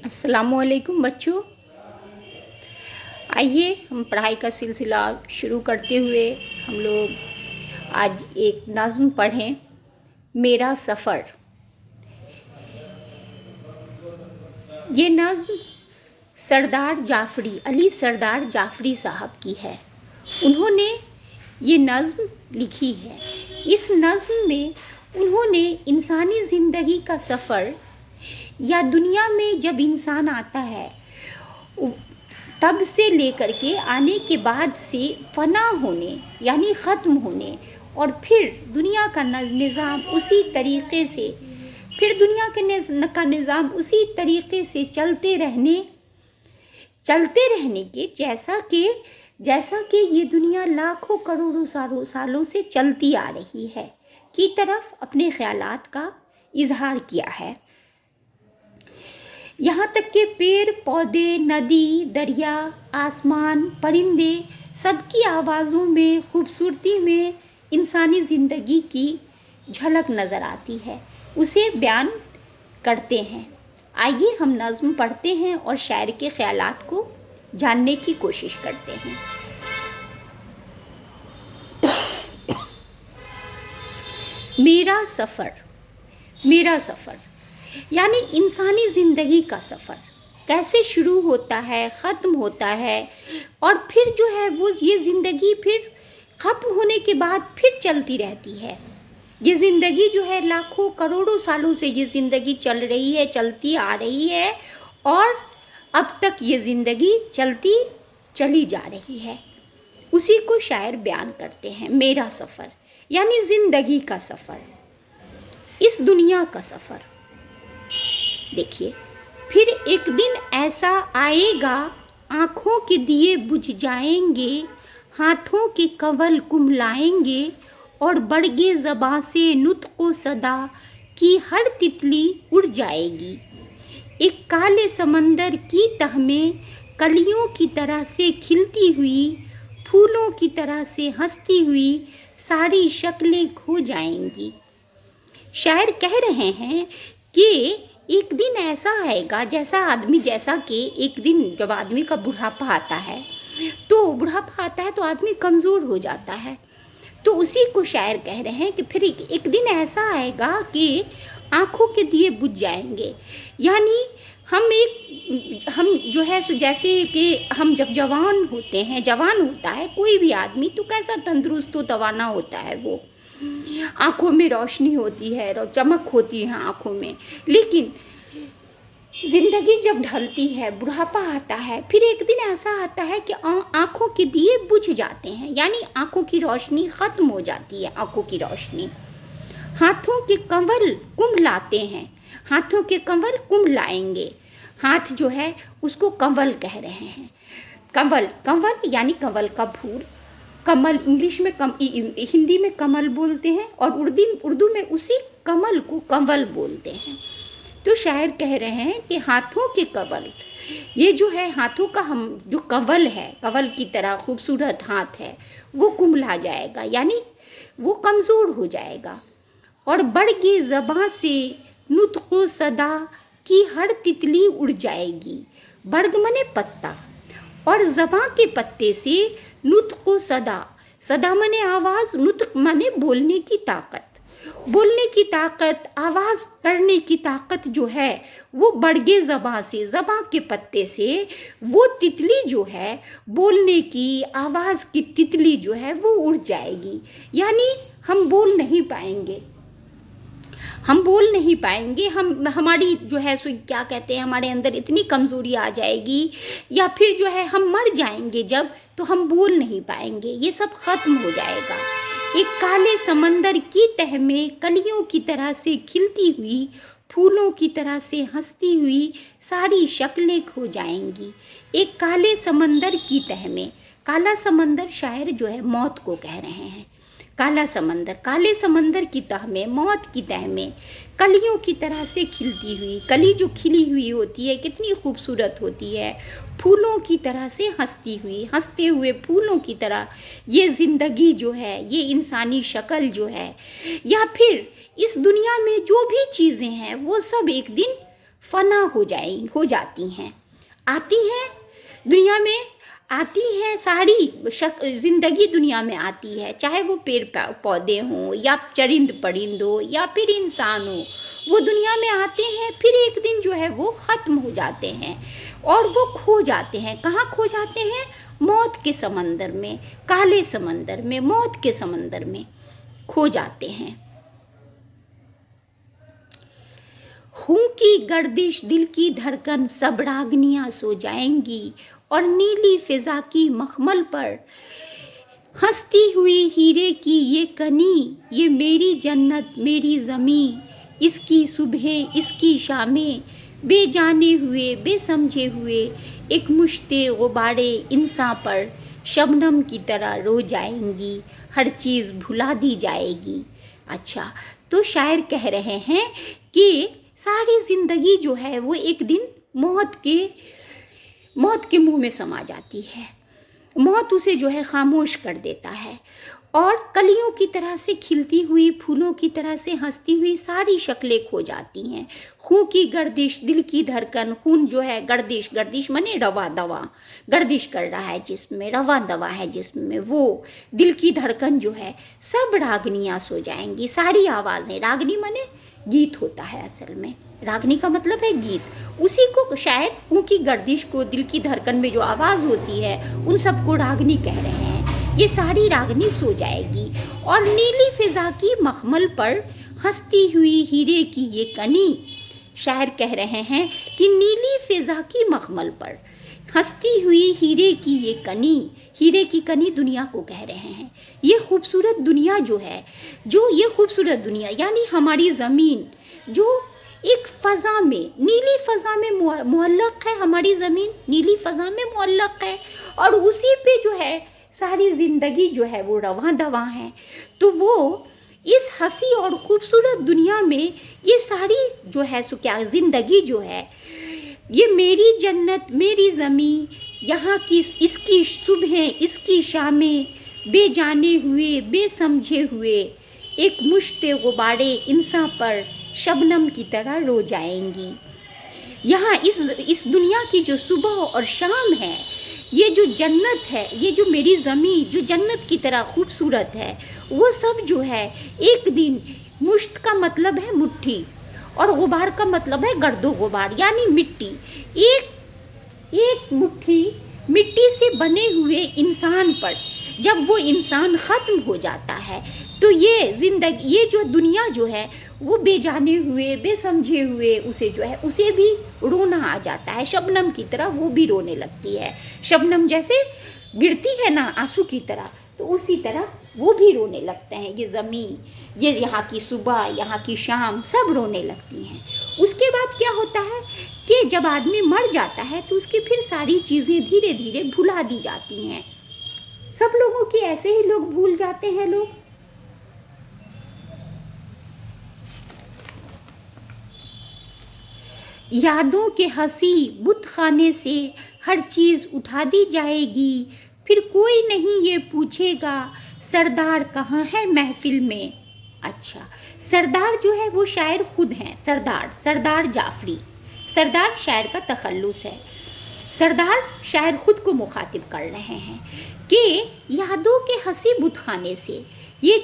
अस्सलामुअलैकुम बच्चों। आइए हम पढ़ाई का सिलसिला शुरू करते हुए हम लोग आज एक नज़्म पढ़ें, मेरा सफ़र। ये नज़्म अली सरदार जाफ़री साहब की है। उन्होंने ये नज़्म लिखी है। इस नज़्म में उन्होंने इंसानी ज़िंदगी का सफ़र या दुनिया में जब इंसान आता है तब से लेकर के आने के बाद से फना होने यानी ख़त्म होने और फिर दुनिया का निज़ाम उसी तरीक़े से उसी तरीक़े से चलते रहने के जैसा कि ये दुनिया लाखों करोड़ों सालों से चलती आ रही है की तरफ अपने ख़यालात का इजहार किया है। यहाँ तक कि पेड़ पौधे, नदी, दरिया, आसमान, परिंदे सबकी आवाज़ों में, खूबसूरती में इंसानी ज़िंदगी की झलक नज़र आती है, उसे बयान करते हैं। आइए हम नज़्म पढ़ते हैं और शायर के ख़यालात को जानने की कोशिश करते हैं। मेरा सफ़र यानी इंसानी ज़िंदगी का सफ़र कैसे शुरू होता है, ख़त्म होता है और फिर जो है वो ये ज़िंदगी फिर ख़त्म होने के बाद फिर चलती रहती है। ये ज़िंदगी जो है लाखों करोड़ों सालों से ये ज़िंदगी चल रही है, चलती आ रही है और अब तक ये ज़िंदगी चलती चली जा रही है। उसी को शायर बयान करते हैं। मेरा सफ़र यानी ज़िंदगी का सफ़र, इस दुनिया का सफ़र। देखिए, फिर एक दिन ऐसा आएगा, आँखों के दिए बुझ जाएंगे, हाथों के कंवल कुम्हलाएंगे और बरगे ज़बां से नुत्क़ो सदा की हर तितली उड़ जाएगी। एक काले समंदर की तह में कलियों की तरह से खिलती हुई, फूलों की तरह से हंसती हुई सारी शक्लें खो जाएंगी। शायर कह रहे हैं कि एक दिन ऐसा आएगा जैसा कि एक दिन जब आदमी का बुढ़ापा आता है तो आदमी कमज़ोर हो जाता है। तो उसी को शायर कह रहे हैं कि फिर एक दिन ऐसा आएगा कि आँखों के दिए बुझ जाएंगे। यानी हम जो है जैसे कि हम जब जवान होता है कोई भी आदमी, तो कैसा तंदुरुस्त तो तवाना होता है, वो आँखों में रोशनी होती है, चमक होती है आँखों में। लेकिन ज़िंदगी जब ढलती है, बुढ़ापा आता है, फिर एक दिन ऐसा आता है कि आँखों के दिए बुझ जाते हैं, यानी आँखों की रोशनी ख़त्म हो जाती है। आँखों की रोशनी, हाथों के कंवल कुम्हलाते हैं, हाथों के कंवल कुम्हलाएंगे। हाथ जो है उसको कंवल कह रहे हैं। कंवल यानी कंवल का फूल। कमल इंग्लिश में हिंदी में कमल बोलते हैं और उर्दू में उसी कमल को कंवल बोलते हैं। तो शायर कह रहे हैं कि हाथों के कंवल, ये जो है हाथों का हम जो कंवल है, कंवल की तरह खूबसूरत हाथ है, वो कुम्हला जाएगा, यानी वो कमज़ोर हो जाएगा। और बरगे ज़बां से नुत्क़ो सदा की हर तितली उड़ जाएगी। बरग मने पत्ता और ज़बां के पत्ते से नुत्क़ो सदा मने आवाज़, नुत्क़ मने बोलने की ताकत, आवाज़ करने की ताकत जो है वो बरगे ज़बां से, ज़बां के पत्ते से वो तितली जो है, बोलने की आवाज़ की तितली जो है वो उड़ जाएगी। यानी हम बोल नहीं पाएंगे, हमारी जो है सो क्या कहते हैं, हमारे अंदर इतनी कमज़ोरी आ जाएगी या फिर जो है हम मर जाएंगे जब, तो हम बोल नहीं पाएंगे, ये सब ख़त्म हो जाएगा। एक काले समंदर की तह में कलियों की तरह से खिलती हुई, फूलों की तरह से हंसती हुई सारी शक्लें खो जाएंगी। एक काले समंदर की तह में, काला समंदर शायर जो है मौत को कह रहे हैं। काले समंदर की तह में, मौत की तह में कलियों की तरह से खिलती हुई, कली जो खिली हुई होती है कितनी खूबसूरत होती है, फूलों की तरह से हंसते हुए फूलों की तरह ये ज़िंदगी जो है, ये इंसानी शक्ल जो है, या फिर इस दुनिया में जो भी चीज़ें हैं वो सब एक दिन फना हो जाती हैं, आती हैं दुनिया में, आती है सारी जिंदगी दुनिया में आती है, चाहे वो पेड़ पौधे हों या चरिंद परिंद हो या फिर इंसान हो, वो दुनिया में आते हैं, फिर एक दिन जो है वो ख़त्म हो जाते हैं और वो खो जाते हैं। कहाँ खो जाते हैं? मौत के समंदर में, काले समंदर में, मौत के समंदर में खो जाते हैं। खून की गर्दिश, दिल की धड़कन, सब रागनियाँ सो जाएंगी और नीली फिजा की मखमल पर हंसती हुई हीरे की ये कनी, ये मेरी जन्नत मेरी ज़मीं, इसकी सुबह इसकी शामें, बेजाने हुए बेसमझे हुए एक मुश्ते गुबारे इंसान पर शबनम की तरह रो जाएंगी, हर चीज़ भुला दी जाएगी। अच्छा, तो शायर कह रहे हैं कि सारी ज़िंदगी जो है वो एक दिन मौत के मुंह में समा जाती है, मौत उसे जो है खामोश कर देता है और कलियों की तरह से खिलती हुई, फूलों की तरह से हंसती हुई सारी शक्लें खो जाती हैं। खून की गर्दिश, दिल की धड़कन, खून जो है गर्दिश माने रवा दवा, गर्दिश कर रहा है जिसमें, रवा दवा है जिसमें, वो दिल की धड़कन जो है, सब रागनियाँ सो जाएंगी, सारी आवाज़ें, रागनी माने गीत होता है असल में, रागनी का मतलब है गीत, उसी को शायद खून की गर्दिश को, दिल की धड़कन में जो आवाज़ होती है उन सबको रागनी कह रहे हैं। ये सारी रागनी सो जाएगी और नीली फिजा की मखमल पर हंसती हुई हीरे की ये कनी, शायर कह रहे हैं कि नीली फिजा की मखमल पर हंसती हुई हीरे की ये कनी, हीरे की कनी दुनिया को कह रहे हैं। ये खूबसूरत दुनिया जो है, जो ये खूबसूरत दुनिया यानी हमारी ज़मीन जो एक फ़ज़ा में, नीली फ़ज़ा में मुअल्लक़ है, हमारी ज़मीन नीली फ़ज़ा में मुअल्लक़ है और उसी पे जो है सारी ज़िंदगी जो है वो रवां दवां है। तो वो इस हंसी और ख़ूबसूरत दुनिया में ये सारी जो है सो क्या ज़िंदगी जो है, ये मेरी जन्नत मेरी ज़मीं, यहाँ की इसकी सुबह इसकी शामें, बेजाने हुए बेसमझे हुए एक मुश्ते गुबारे इंसान पर शबनम की तरह रो जाएंगी। यहाँ इस दुनिया की जो सुबह और शाम है, ये जो जन्नत है, ये जो मेरी ज़मीं जो जन्नत की तरह खूबसूरत है, वो सब जो है एक दिन, मुश्त का मतलब है मुट्ठी और गुबार का मतलब है गर्दो गुबार यानी मिट्टी, एक मुट्ठी मिट्टी से बने हुए इंसान पर जब वो इंसान ख़त्म हो जाता है तो ये ज़िंदगी, ये जो दुनिया जो है वो बेजाने हुए बेसमझे हुए उसे जो है उसे भी रोना आ जाता है, शबनम की तरह वो भी रोने लगती है। शबनम जैसे गिरती है ना आंसू की तरह, तो उसी तरह वो भी रोने लगते हैं। ये ज़मीन, ये यहाँ की सुबह यहाँ की शाम सब रोने लगती हैं। उसके बाद क्या होता है कि जब आदमी मर जाता है तो उसकी फिर सारी चीज़ें धीरे धीरे भुला दी जाती हैं। सब लोगों की ऐसे ही लोग भूल जाते हैं लोग। यादों के हंसी बुत खाने से हर चीज़ उठा दी जाएगी, फिर कोई नहीं ये पूछेगा सरदार कहाँ है महफिल में। अच्छा, सरदार जो है वो शायर खुद हैं, सरदार जाफरी। सरदार शायर का तखल्लुस है। सरदार शायर खुद को मुखातिब कर रहे हैं कि यादों के हंसी बुत खाने से ये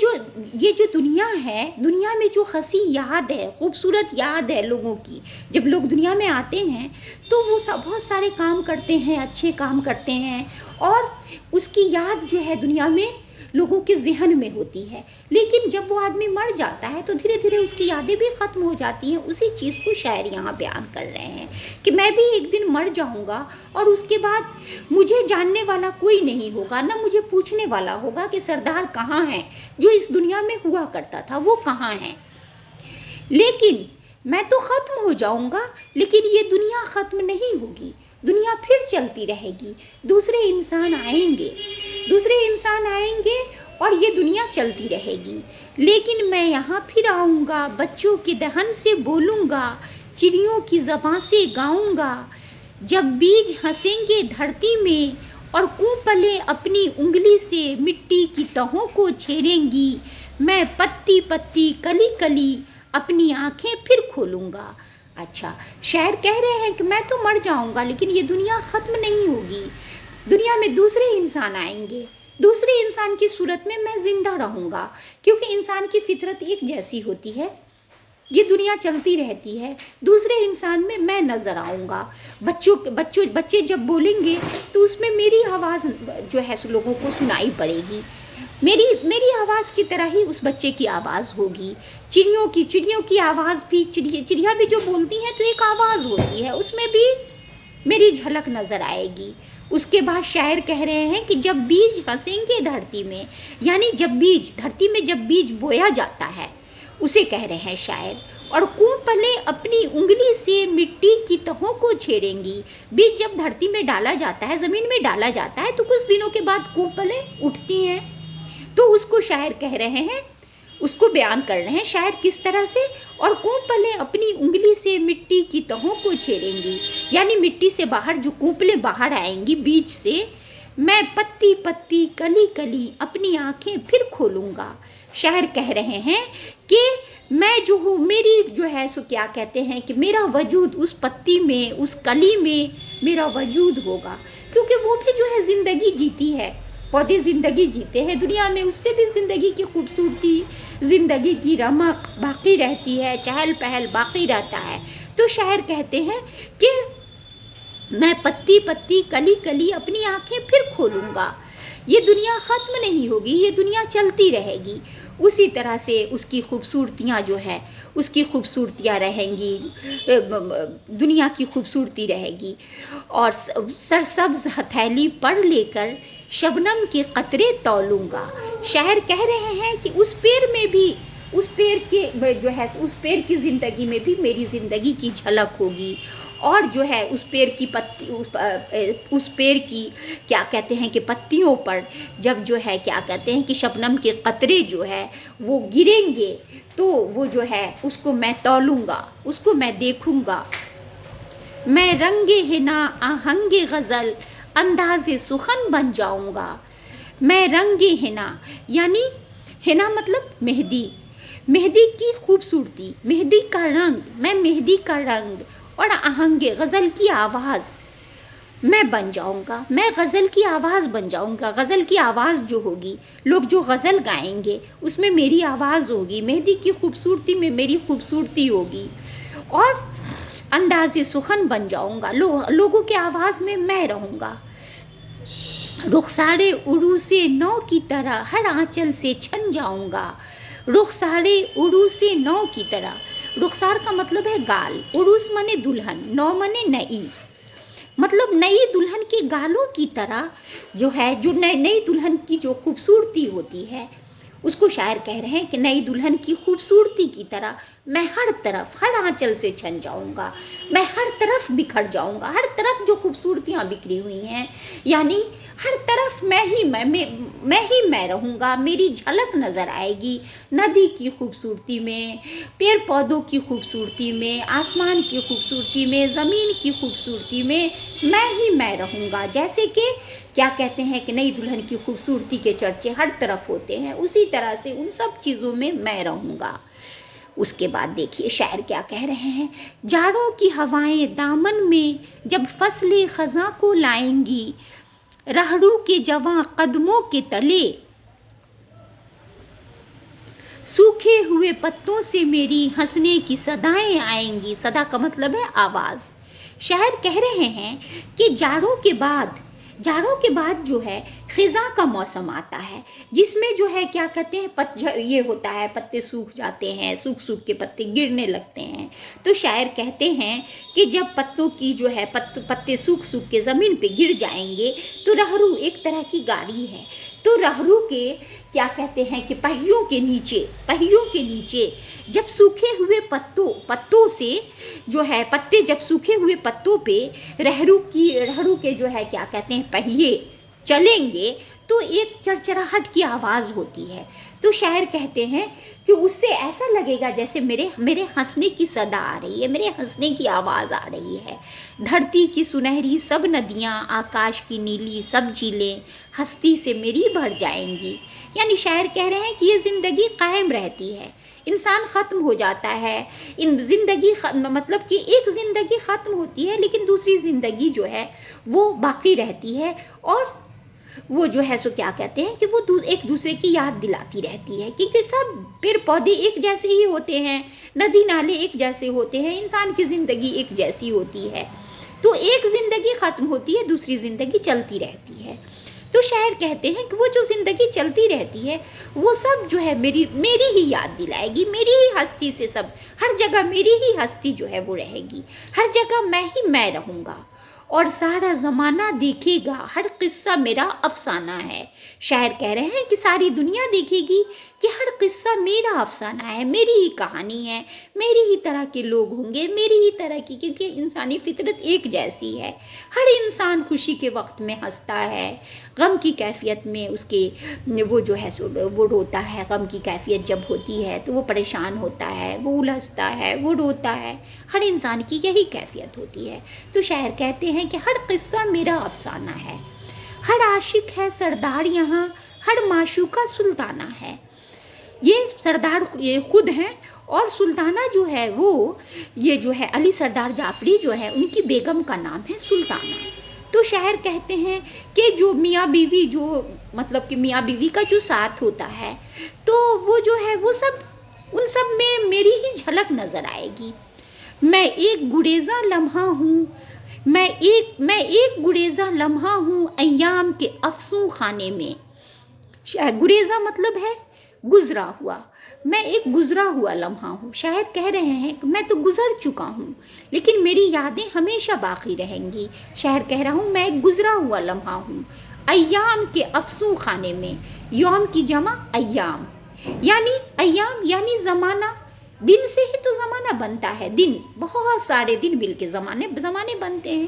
जो दुनिया है, दुनिया में जो हंसी याद है, खूबसूरत याद है लोगों की, जब लोग दुनिया में आते हैं तो वो सब बहुत सारे काम करते हैं, अच्छे काम करते हैं और उसकी याद जो है दुनिया में लोगों के ज़हन में होती है। लेकिन जब वो आदमी मर जाता है तो धीरे धीरे उसकी यादें भी ख़त्म हो जाती हैं। उसी चीज़ को शायर यहाँ बयान कर रहे हैं कि मैं भी एक दिन मर जाऊँगा और उसके बाद मुझे जानने वाला कोई नहीं होगा, ना मुझे पूछने वाला होगा कि सरदार कहाँ है, जो इस दुनिया में हुआ करता था वो कहाँ है। लेकिन मैं तो ख़त्म हो जाऊँगा, लेकिन ये दुनिया ख़त्म नहीं होगी, दुनिया फिर चलती रहेगी। दूसरे इंसान आएंगे और ये दुनिया चलती रहेगी। लेकिन मैं यहाँ फिर आऊँगा, बच्चों के दहन से बोलूँगा, चिड़ियों की ज़बां से गाऊँगा। जब बीज हंसेंगे धरती में और कूपलें अपनी उंगली से मिट्टी की तहों को छेड़ेंगी, मैं पत्ती पत्ती कली कली अपनी आँखें फिर खोलूँगा। अच्छा, शायर कह रहे हैं कि मैं तो मर जाऊंगा लेकिन ये दुनिया ख़त्म नहीं होगी, दुनिया में दूसरे इंसान आएंगे, दूसरे इंसान की सूरत में मैं जिंदा रहूंगा, क्योंकि इंसान की फितरत एक जैसी होती है, ये दुनिया चलती रहती है, दूसरे इंसान में मैं नज़र आऊँगा। बच्चे जब बोलेंगे तो उसमें मेरी आवाज़ जो है लोगों को सुनाई पड़ेगी, मेरी आवाज़ की तरह ही उस बच्चे की आवाज़ होगी। चिड़ियों की आवाज़ भी, चिड़िया भी जो बोलती हैं तो एक आवाज़ होती है, उसमें भी मेरी झलक नज़र आएगी। उसके बाद शायर कह रहे हैं कि जब बीज हंसेंगे धरती में, यानी धरती में जब बीज बोया जाता है उसे कह रहे हैं शायर, और कूपलें अपनी उंगली से मिट्टी की तहों को छेड़ेंगी। बीज जब धरती में डाला जाता है, ज़मीन में डाला जाता है, तो कुछ दिनों के बाद कूपलें उठती हैं, तो उसको शायर कह रहे हैं, उसको बयान कर रहे हैं शायर किस तरह से, और कूपलें अपनी उंगली से मिट्टी की तहों को छेड़ेंगी, यानी मिट्टी से बाहर जो कूपलें बाहर आएंगी बीज से, मैं पत्ती पत्ती कली कली अपनी आंखें फिर खोलूँगा। शायर कह रहे हैं कि मैं जो हूँ, मेरी जो है सो क्या कहते हैं कि मेरा वजूद उस पत्ती में, उस कली में मेरा वजूद होगा, क्योंकि वो भी जो है ज़िंदगी जीती है, पौधे ज़िंदगी जीते हैं दुनिया में, उससे भी ज़िंदगी की खूबसूरती, ज़िंदगी की रमक बाकी रहती है, चहल पहल बाकी रहता है। तो शायर कहते हैं कि मैं पत्ती पत्ती कली कली अपनी आंखें फिर खोलूँगा, ये दुनिया ख़त्म नहीं होगी, ये दुनिया चलती रहेगी। उसी तरह से उसकी खूबसूरतियाँ जो है, उसकी खूबसूरतियाँ रहेंगी, दुनिया की खूबसूरती रहेगी। और सरसब्ज़ हथेली पर लेकर शबनम के कतरे तौलूँगा। शायर कह रहे हैं कि उस पेड़ में भी, उस पेड़ के जो है, उस पेड़ की ज़िंदगी में भी मेरी ज़िंदगी की झलक होगी, और जो है उस पेड़ की पत्ती, उस पेड़ की क्या कहते हैं कि पत्तियों पर जब जो है क्या कहते हैं कि शबनम के कतरे जो है वो गिरेंगे, तो वो जो है उसको मैं तौलूँगा, उसको मैं देखूँगा। मैं रंगे हिना आहंगे गज़ल अंदाज़े सुखन बन जाऊँगा। मैं रंगे हिना, यानी हिना मतलब मेहंदी, मेहंदी की खूबसूरती, मेहंदी का रंग, मैं मेहंदी का रंग, और आहंगे गज़ल की आवाज़ मैं बन जाऊँगा, मैं गज़ल की आवाज़ बन जाऊँगा। गज़ल की आवाज़ जो होगी, लोग जो गज़ल गाएंगे उसमें मेरी आवाज़ होगी, मेहंदी की खूबसूरती में मेरी खूबसूरती होगी, और अंदाज़े सुखन बन जाऊँगा, लोगों के आवाज़ में मैं रहूँगा। रुखसारे उरूसे नौ की तरह हर आंचल से छन जाऊँगा। रुखसारे उरूसे नौ की तरह, रुखसार का मतलब है गाल, उरूस माने दुल्हन, नौ माने नई, मतलब नई दुल्हन के गालों की तरह जो है, जो नई दुल्हन की जो खूबसूरती होती है उसको शायर कह रहे हैं कि नई दुल्हन की खूबसूरती की तरह मैं हर तरफ, हर आंचल से छन जाऊंगा, मैं हर तरफ बिखर जाऊंगा। हर तरफ जो खूबसूरतियाँ बिखरी हुई हैं, यानी हर तरफ मैं रहूँगा, मेरी झलक नज़र आएगी, नदी की खूबसूरती में, पेड़ पौधों की खूबसूरती में, आसमान की खूबसूरती में, ज़मीन की खूबसूरती में मैं रहूँगा। जैसे कि क्या कहते हैं कि नई दुल्हन की खूबसूरती के चर्चे हर तरफ होते हैं, उसी तरह से उन सब चीज़ों में मैं रहूँगा। उसके बाद देखिए शायर क्या कह रहे हैं, जाड़ों की हवाएं दामन में जब फसलें खज़ां को लाएंगी, रहरू के जवां कदमों के तले सूखे हुए पत्तों से मेरी हंसने की सदाएं आएंगी। सदा का मतलब है आवाज़। शायर कह रहे हैं कि जाड़ों के बाद जो है खिज़ां का मौसम आता है, जिसमें जो है क्या कहते हैं ये होता है, पत्ते सूख जाते हैं, सूख के पत्ते गिरने लगते हैं। तो शायर कहते हैं कि जब पत्तों की जो है पत्ते सूख के ज़मीन पे गिर जाएंगे, तो रहरू एक तरह की गाड़ी है, तो रहरू के क्या कहते हैं कि पहियों के नीचे जब सूखे हुए पत्तों से जो है पत्ते जब सूखे हुए पत्तों पे रहरू के जो है क्या कहते हैं पहिए चलेंगे, تو ایک چرچراہٹ کی آواز ہوتی ہے، تو شاعر کہتے ہیں کہ اس سے ایسا لگے گا جیسے میرے ہنسنے کی صدا آ رہی ہے، میرے ہنسنے کی آواز آ رہی ہے۔ دھرتی کی سنہری سب ندیاں، آکاش کی نیلی سب جھیلیں ہستی سے میری بھر جائیں گی۔ یعنی شاعر کہہ رہے ہیں کہ یہ زندگی قائم رہتی ہے، انسان ختم ہو جاتا ہے، زندگی مطلب کہ ایک زندگی ختم ہوتی ہے لیکن دوسری زندگی جو ہے وہ باقی رہتی ہے، اور وہ جو ہے سو کیا کہتے ہیں کہ وہ ایک دوسرے کی یاد دلاتی رہتی ہے، کیونکہ سب پیڑ پودے ایک جیسے ہی ہوتے ہیں، ندی نالے ایک جیسے ہوتے ہیں، انسان کی زندگی ایک جیسی ہوتی ہے، تو ایک زندگی ختم ہوتی ہے، دوسری زندگی چلتی رہتی ہے۔ تو شاعر کہتے ہیں کہ وہ جو زندگی چلتی رہتی ہے وہ سب جو ہے میری ہی یاد دلائے گی، میری ہی ہستی سے، سب ہر جگہ میری ہی ہستی جو ہے وہ رہے گی، ہر جگہ میں رہوں گا، اور سارا زمانہ دیکھے گا ہر قصہ میرا افسانہ ہے۔ شاعر کہہ رہے ہیں کہ ساری دنیا دیکھے گی کہ ہر قصہ میرا افسانہ ہے، میری ہی کہانی ہے، میری ہی طرح کے لوگ ہوں گے، میری ہی طرح کی، کیونکہ انسانی فطرت ایک جیسی ہے، ہر انسان خوشی کے وقت میں ہنستا ہے، غم کی کیفیت میں اس کے وہ جو ہے وہ روتا ہے، غم کی کیفیت جب ہوتی ہے تو وہ پریشان ہوتا ہے، وہ الجھتا ہے، وہ روتا ہے، ہر انسان کی یہی کیفیت ہوتی ہے۔ تو شاعر کہتے ہیں کہ ہر قصہ میرا افسانہ ہے، ہر عاشق ہے سردار یہاں، ہر معشوقہ سلطانہ ہے۔ یہ سردار یہ خود ہیں، اور سلطانہ جو ہے وہ یہ جو ہے علی سردار جعفری جو ہے ان کی بیگم کا نام ہے سلطانہ۔ تو شاعر کہتے ہیں کہ جو میاں بیوی جو مطلب کہ میاں بیوی کا جو ساتھ ہوتا ہے تو وہ جو ہے وہ سب ان سب میں میری ہی جھلک نظر آئے گی۔ میں ایک گریزاں لمحہ ہوں، میں ایک گریزاں لمحہ ہوں ایام کے افسوں خانے میں۔ گریزاں مطلب ہے گزرا ہوا، میں ایک گزرا ہوا لمحہ ہوں۔ شاعر کہہ رہے ہیں کہ میں تو گزر چکا ہوں لیکن میری یادیں ہمیشہ باقی رہیں گی۔ شاعر کہہ رہا ہوں میں ایک گزرا ہوا لمحہ ہوں ایام کے افسوں خانے میں۔ یوم کی جمع ایام، یعنی ایام یعنی زمانہ، دن سے ہی تو زمانہ بنتا ہے، دن بہت سارے دن مل کے زمانے بنتے ہیں۔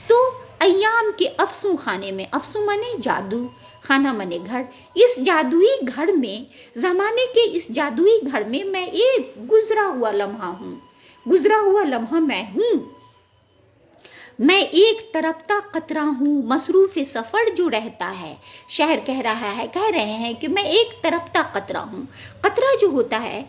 تو ایام کے افسوں خانے میں، افسوں منے جادو، خانہ منے گھر، اس جادوئی گھر میں، زمانے کے اس جادوئی گھر میں ایک گزرا ہوا لمحہ ہوں، گزرا ہوا لمحہ میں ہوں۔ میں ایک ترپتا قطرہ ہوں مصروف سفر جو رہتا ہے۔ شاعر کہہ رہے ہیں کہ میں ایک ترپتا قطرہ ہوں۔ قطرہ جو ہوتا ہے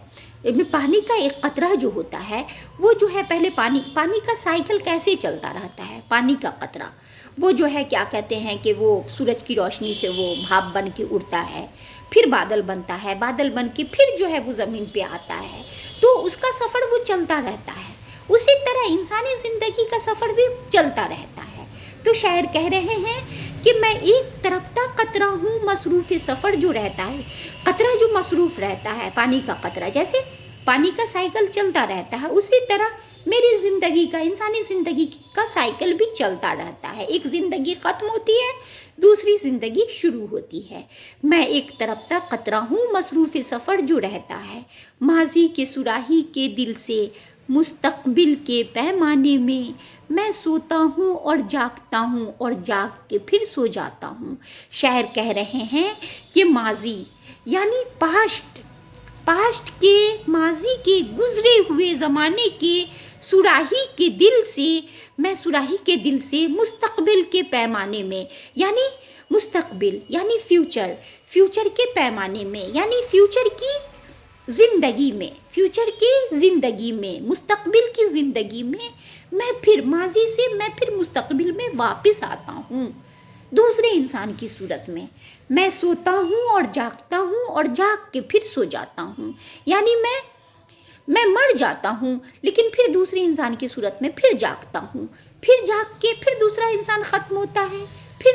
پانی کا، ایک قطرہ جو ہوتا ہے وہ جو ہے پہلے پانی کا سائیکل کیسے چلتا رہتا ہے، پانی کا قطرہ وہ جو ہے کیا کہتے ہیں کہ وہ سورج کی روشنی سے وہ بھاپ بن کے اڑتا ہے، پھر بادل بنتا ہے، بادل بن کے پھر جو ہے وہ زمین پہ آتا ہے، تو اس کا سفر وہ چلتا رہتا ہے۔ اسی طرح انسانی زندگی کا سفر بھی چلتا رہتا ہے۔ تو شاعر کہہ رہے ہیں کہ میں ایک ترپتا قطرہ ہوں مصروف سفر جو رہتا ہے، قطرہ جو مصروف رہتا ہے، پانی کا قطرہ، جیسے پانی کا سائیکل چلتا رہتا ہے اسی طرح میری زندگی کا، انسانی زندگی کا سائیکل بھی چلتا رہتا ہے۔ ایک زندگی ختم ہوتی ہے، دوسری زندگی شروع ہوتی ہے۔ میں ایک ترپتا قطرہ ہوں مصروف سفر جو رہتا ہے، ماضی کے سراہی کے دل سے مستقبل کے پیمانے میں سوتا ہوں اور جاگتا ہوں اور جاگ کے پھر سو جاتا ہوں۔ شاعر کہہ رہے ہیں کہ ماضی یعنی پاسٹ کے، ماضی کے گزرے ہوئے زمانے کے سراہی کے دل سے، میں سراہی کے دل سے مستقبل کے پیمانے میں، یعنی مستقبل یعنی فیوچر کے پیمانے میں، یعنی فیوچر کی زندگی میں، مستقبل کی زندگی میں پھر ماضی سے میں پھر مستقبل میں واپس آتا ہوں، دوسرے انسان کی صورت میں سوتا ہوں اور جاگتا ہوں اور جاگ کے پھر سو جاتا ہوں، یعنی میں مر جاتا ہوں لیکن پھر دوسرے انسان کی صورت میں پھر جاگتا ہوں، پھر جاگ کے پھر دوسرا انسان ختم ہوتا ہے، پھر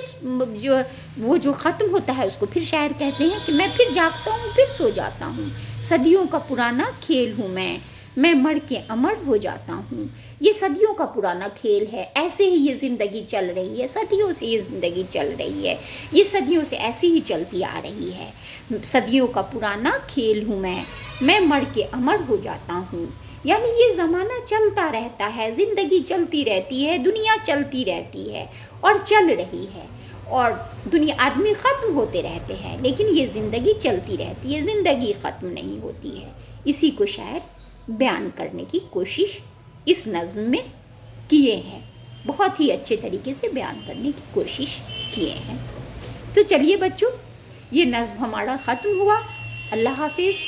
وہ جو ختم ہوتا ہے اس کو پھر شاعر کہتے ہیں کہ میں پھر جاگتا ہوں پھر سو جاتا ہوں، صدیوں کا پرانا کھیل ہوں میں مر کے امر ہو جاتا ہوں. یہ صدیوں کا پرانا کھیل ہے. ایسے ہی یہ زندگی چل رہی ہے. صدیوں سے یہ زندگی چل رہی ہے. یہ صدیوں سے ایسی ہی چلتی آ رہی ہے. صدیوں کا پرانا کھیل ہوں میں مر کے امر ہو جاتا ہوں. یعنی یہ زمانہ چلتا رہتا ہے. زندگی چلتی رہتی ہے. دنیا چلتی رہتی ہے اور چل رہی ہے. اور دنیا آدمی ختم ہوتے رہتے ہیں لیکن یہ زندگی چلتی رہتی ہے. زندگی ختم نہیں ہوتی ہے. اسی کو شاید بیان کرنے کی کوشش اس نظم میں کیے ہیں. بہت ہی اچھے طریقے سے بیان کرنے کی کوشش کیے ہیں. تو چلیے بچوں، یہ نظم ہمارا ختم ہوا. اللہ حافظ.